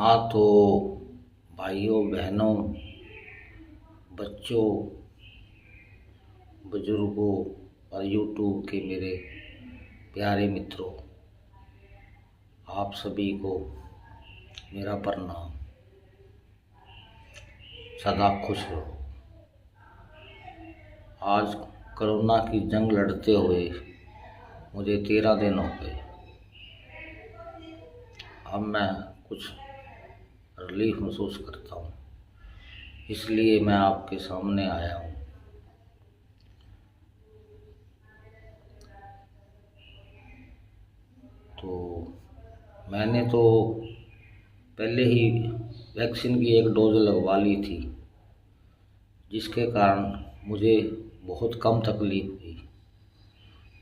हाँ तो भाइयों बहनों, बच्चों, बुजुर्गों और यूट्यूब के मेरे प्यारे मित्रों, आप सभी को मेरा प्रणाम। सदा खुश रहो। आज कोरोना की जंग लड़ते हुए मुझे 13 दिन हो गए। अब मैं कुछ रिलीफ महसूस करता हूँ, इसलिए मैं आपके सामने आया हूँ। तो मैंने तो पहले ही वैक्सीन की एक डोज लगवा ली थी, जिसके कारण मुझे बहुत कम तकलीफ हुई,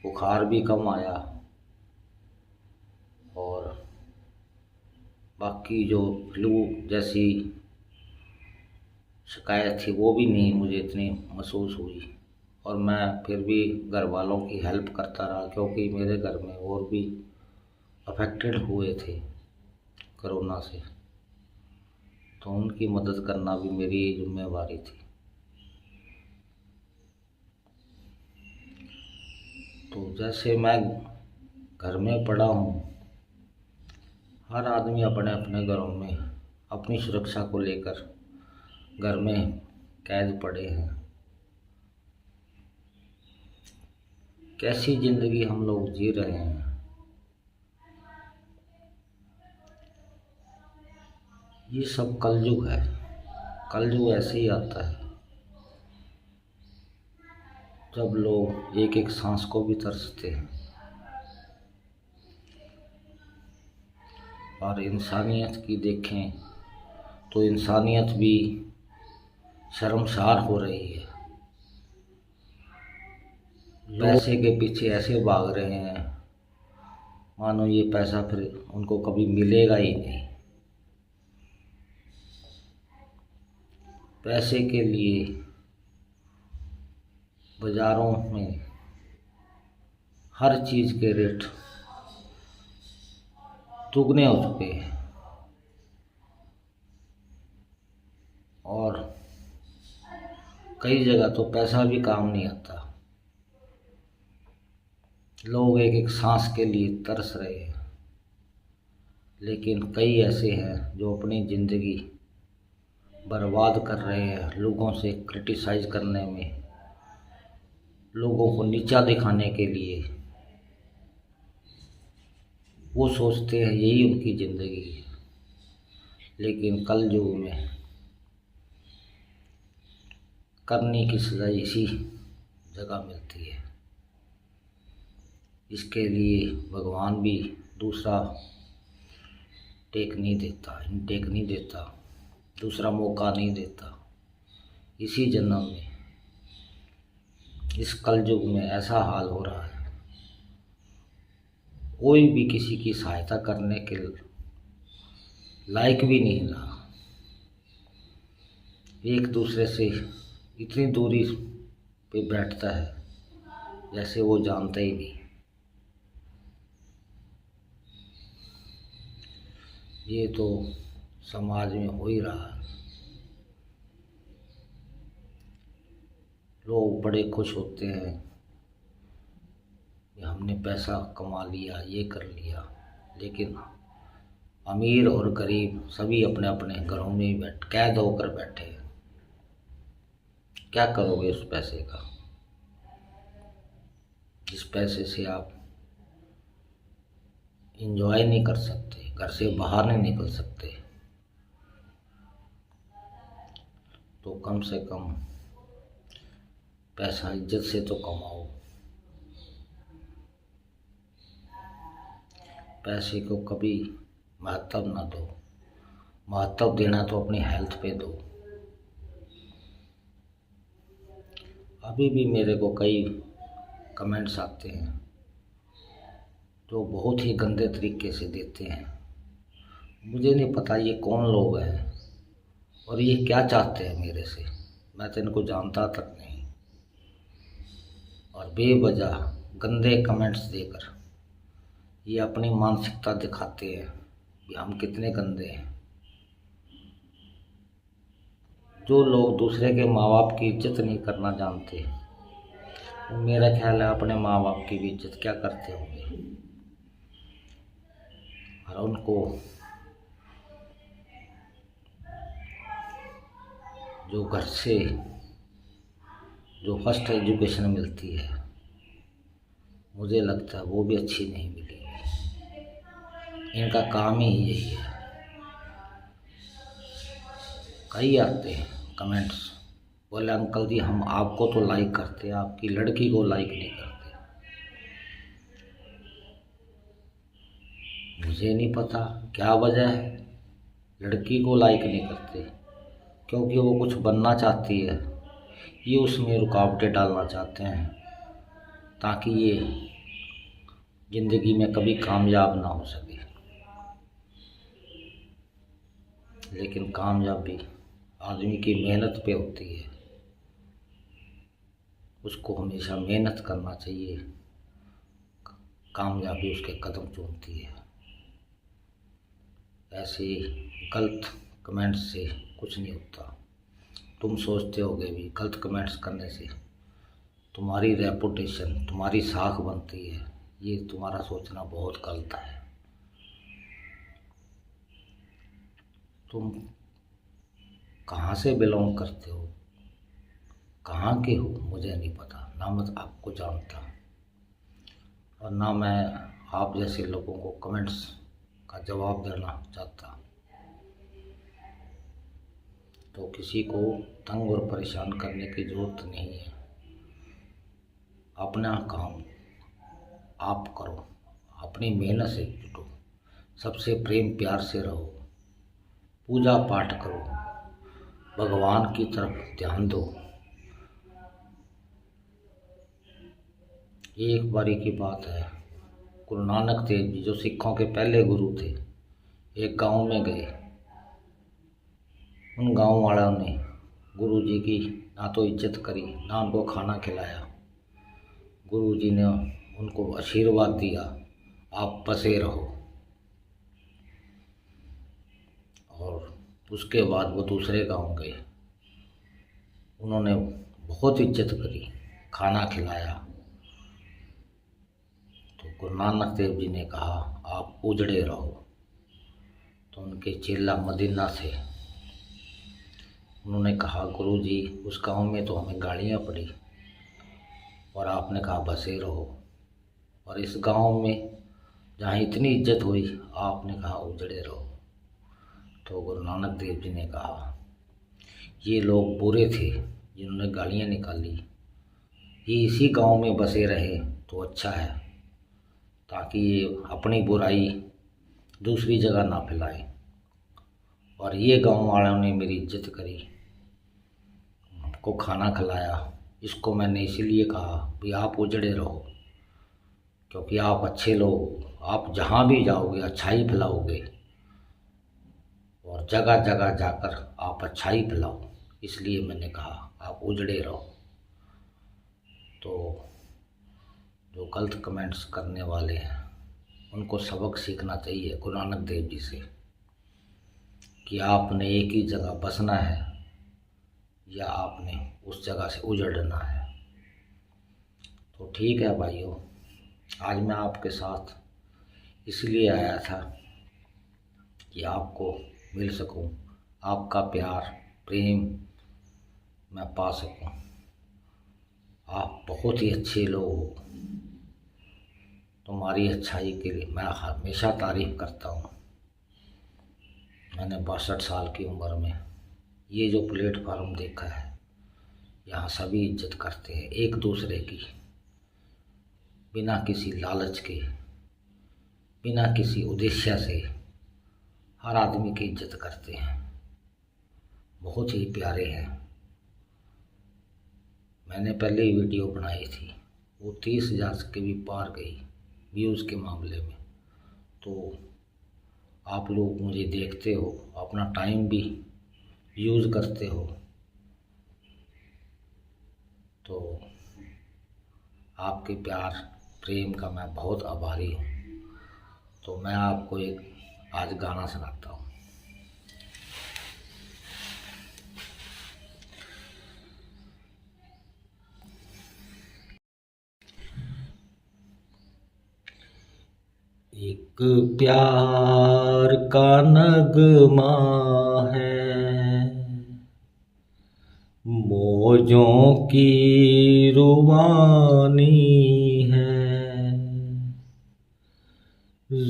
बुखार भी कम आया और बाकी जो फ्लू जैसी शिकायत थी वो भी नहीं मुझे इतनी महसूस हुई। और मैं फिर भी घर वालों की हेल्प करता रहा, क्योंकि मेरे घर में और भी अफेक्टेड हुए थे कोरोना से, तो उनकी मदद करना भी मेरी जिम्मेवारी थी। तो जैसे मैं घर में पड़ा हूँ, हर आदमी अपने अपने घरों में अपनी सुरक्षा को लेकर घर में कैद पड़े हैं। कैसी जिंदगी हम लोग जी रहे हैं। ये सब कलयुग है। कलयुग ऐसे ही आता है जब लोग एक एक सांस को भी तरसते हैं और इंसानियत की देखें तो इंसानियत भी शर्मसार हो रही है। पैसे के पीछे ऐसे भाग रहे हैं मानो ये पैसा फिर उनको कभी मिलेगा ही नहीं। पैसे के लिए बाज़ारों में हर चीज़ के रेट दुगने हो चुके हैं और कई जगह तो पैसा भी काम नहीं आता। लोग एक एक सांस के लिए तरस रहे हैं, लेकिन कई ऐसे हैं जो अपनी ज़िंदगी बर्बाद कर रहे हैं लोगों से क्रिटिसाइज़ करने में, लोगों को नीचा दिखाने के लिए। वो सोचते हैं यही उनकी ज़िंदगी है, लेकिन कल युग में करने की सज़ा इसी जगह मिलती है। इसके लिए भगवान भी दूसरा टेक नहीं देता, दूसरा मौका नहीं देता। इसी जन्म में इस कलयुग में ऐसा हाल हो रहा है, कोई भी किसी की सहायता करने के लायक भी नहीं रहा। एक दूसरे से इतनी दूरी पे बैठता है जैसे वो जानता ही नहीं। ये तो समाज में हो ही रहा है। लोग बड़े खुश होते हैं कि हमने पैसा कमा लिया, ये कर लिया, लेकिन अमीर और गरीब सभी अपने अपने घरों में ही कैद होकर बैठे हैं। क्या करोगे उस पैसे का, जिस पैसे से आप एंजॉय नहीं कर सकते, घर से बाहर नहीं निकल सकते। तो कम से कम पैसा इज्जत से तो कमाओ। पैसे को कभी महत्व ना दो, महत्व देना तो अपनी हेल्थ पे दो। अभी भी मेरे को कई कमेंट्स आते हैं जो बहुत ही गंदे तरीके से देते हैं। मुझे नहीं पता ये कौन लोग हैं और ये क्या चाहते हैं मेरे से। मैं तो इनको जानता तक नहीं, और बेवजह गंदे कमेंट्स देकर ये अपनी मानसिकता दिखाते हैं कि हम कितने गंदे हैं। जो लोग दूसरे के माँ बाप की इज्जत नहीं करना जानते, वो मेरा ख्याल है अपने माँ बाप की भी इज्जत क्या करते होंगे। और उनको जो घर से जो फर्स्ट एजुकेशन मिलती है, मुझे लगता है वो भी अच्छी नहीं मिलेगी। इनका काम ही यही है। कई आते हैं कमेंट्स, बोले अंकल जी हम आपको तो लाइक करते हैं, आपकी लड़की को लाइक नहीं करते। मुझे नहीं पता क्या वजह है लड़की को लाइक नहीं करते, क्योंकि वो कुछ बनना चाहती है, ये उसमें रुकावटें डालना चाहते हैं ताकि ये ज़िंदगी में कभी कामयाब ना हो सके। लेकिन कामयाबी आदमी की मेहनत पे होती है, उसको हमेशा मेहनत करना चाहिए, कामयाबी उसके कदम चूमती है। ऐसे गलत कमेंट्स से कुछ नहीं होता। तुम सोचते होगे भी गलत कमेंट्स करने से तुम्हारी रेपुटेशन, तुम्हारी साख बनती है, ये तुम्हारा सोचना बहुत गलत है। तुम कहाँ से बिलोंग करते हो, कहाँ के हो, मुझे नहीं पता, ना मैं आपको जानता और ना मैं आप जैसे लोगों को कमेंट्स का जवाब देना चाहता। तो किसी को तंग और परेशान करने की ज़रूरत नहीं है। अपना काम आप करो, अपनी मेहनत से जुटो, सबसे प्रेम प्यार से रहो, पूजा पाठ करो, भगवान की तरफ ध्यान दो। एक बारी की बात है, गुरु नानक देव जी जो सिखों के पहले गुरु थे, एक गांव में गए। उन गांव वालों ने गुरु जी की ना तो इज्जत करी, ना उनको खाना खिलाया। गुरु जी ने उनको आशीर्वाद दिया, आप बसे रहो। और उसके बाद वो दूसरे गांव गए, उन्होंने बहुत इज्जत करी, खाना खिलाया। तो गुरु नानक देव जी ने कहा आप उजड़े रहो। तो उनके चेला मदीना से उन्होंने कहा गुरु जी उस गांव में तो हमें गालियाँ पड़ी और आपने कहा बसे रहो, और इस गांव में जहाँ इतनी इज्जत हुई आपने कहा उजड़े रहो। तो गुरु नानक देव जी ने कहा ये लोग बुरे थे जिन्होंने गालियाँ निकाली, ये इसी गांव में बसे रहे तो अच्छा है, ताकि ये अपनी बुराई दूसरी जगह ना फैलाए। और ये गांव वालों ने मेरी इज्जत करी, को खाना खिलाया, इसको मैंने इसीलिए कहा कि आप उजड़े रहो, क्योंकि आप अच्छे लोग, आप जहाँ भी जाओगे अच्छाई फैलाओगे और जगह जगह जाकर आप अच्छाई फैलाओ, इसलिए मैंने कहा आप उजड़े रहो। तो जो गलत कमेंट्स करने वाले हैं उनको सबक सीखना चाहिए गुरु नानक देव जी से कि आपने एक ही जगह बसना है या आपने उस जगह से उजड़ना है। तो ठीक है भाइयों, आज मैं आपके साथ इसलिए आया था कि आपको मिल सकूं, आपका प्यार प्रेम मैं पा सकूं। आप बहुत ही अच्छे लोग हो, तुम्हारी अच्छाई के लिए मैं हमेशा तारीफ़ करता हूँ। मैंने 62 साल की उम्र में ये जो प्लेटफार्म देखा है, यहाँ सभी इज्जत करते हैं एक दूसरे की, बिना किसी लालच के, बिना किसी उद्देश्य से हर आदमी की इज्जत करते हैं, बहुत ही प्यारे हैं। मैंने पहले ही वीडियो बनाई थी, वो 30,000 के भी पार गई व्यूज़ के मामले में। तो आप लोग मुझे देखते हो, अपना टाइम भी यूज़ करते हो, तो आपके प्यार प्रेम का मैं बहुत आभारी हूँ। तो मैं आपको एक आज गाना सुनाता हूँ। प्यार का नगमा है, मौजों की रुबानी है,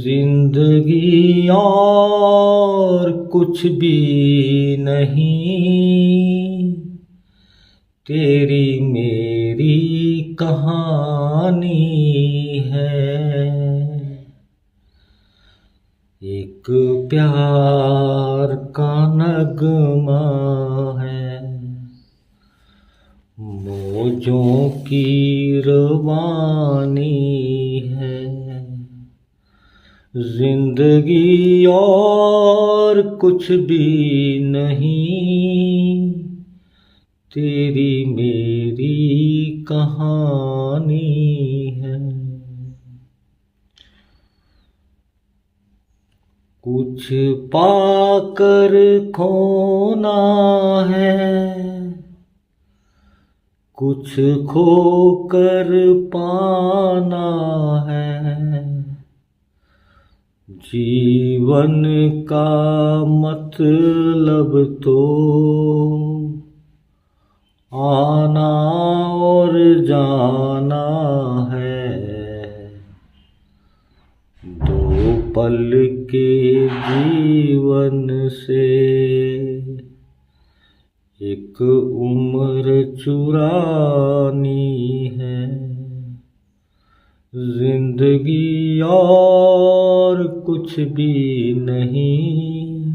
जिंदगी और कुछ भी नहीं, तेरी मेरी कहानी है। एक प्यार का नगमा है, मौजों की रवानी है, जिंदगी और कुछ भी नहीं, तेरी मेरी कहानी है। कुछ पाकर खोना है, कुछ खोकर पाना है, जीवन का मतलब तो आना और जाना है। दो पल के जीवन से एक उम्र चुरानी है, जिंदगी और कुछ भी नहीं,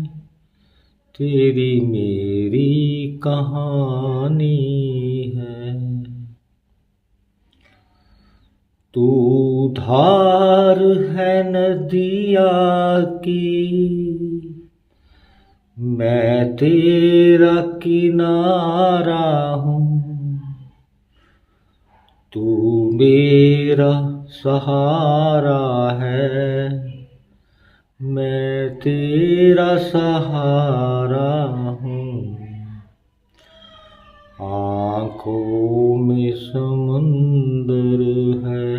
तेरी मेरी कहानी है। तू धार है नदिया की, मैं तेरा किनारा हूँ, तू मेरा सहारा है, मैं तेरा सहारा हूँ। आँखों में समुंदर है,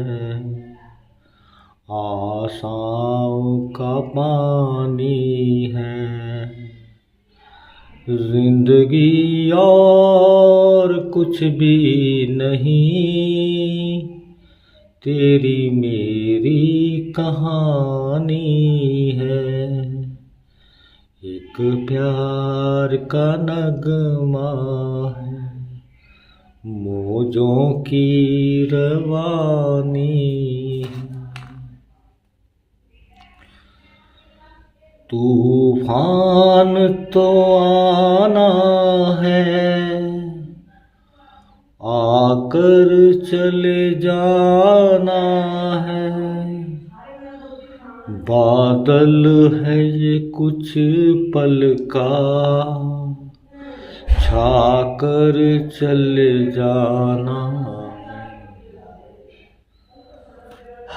आशाओं का पानी है, जिंदगी और कुछ भी नहीं, तेरी मेरी कहानी है। एक प्यार का नगमा है, मौजों की रवानी है। तूफान तो आना है, आकर चले जाना है, बादल है ये कुछ पल का, छाकर चले जाना,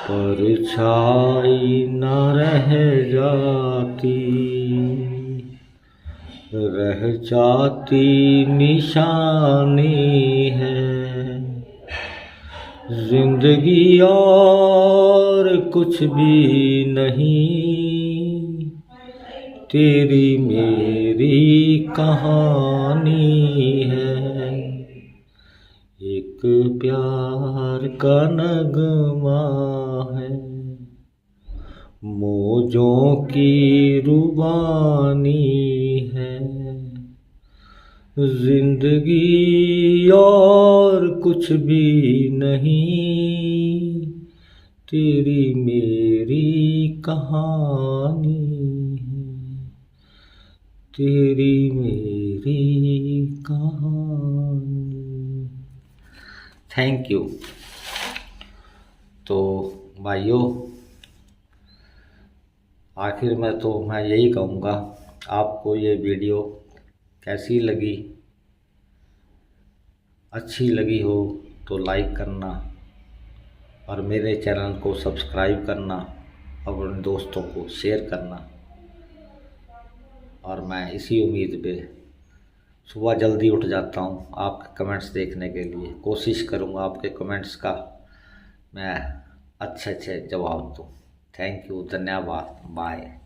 परछाई न रह जाती, रह जाती निशानी है, जिंदगी और कुछ भी नहीं, तेरी मेरी कहानी है। एक प्यार का नगमा है, मौजों की रुबानी है, जिंदगी और कुछ भी नहीं, तेरी मेरी कहानी है, तेरी मेरी कहानी। Thank you. तो भाइयों, आखिर में तो मैं यही कहूँगा, आपको ये वीडियो कैसी लगी, अच्छी लगी हो तो लाइक करना और मेरे चैनल को सब्सक्राइब करना और अपने दोस्तों को शेयर करना। और मैं इसी उम्मीद पे सुबह जल्दी उठ जाता हूँ आपके कमेंट्स देखने के लिए। कोशिश करूँगा आपके कमेंट्स का मैं अच्छे जवाब दूँ। थैंक यू, धन्यवाद, बाय।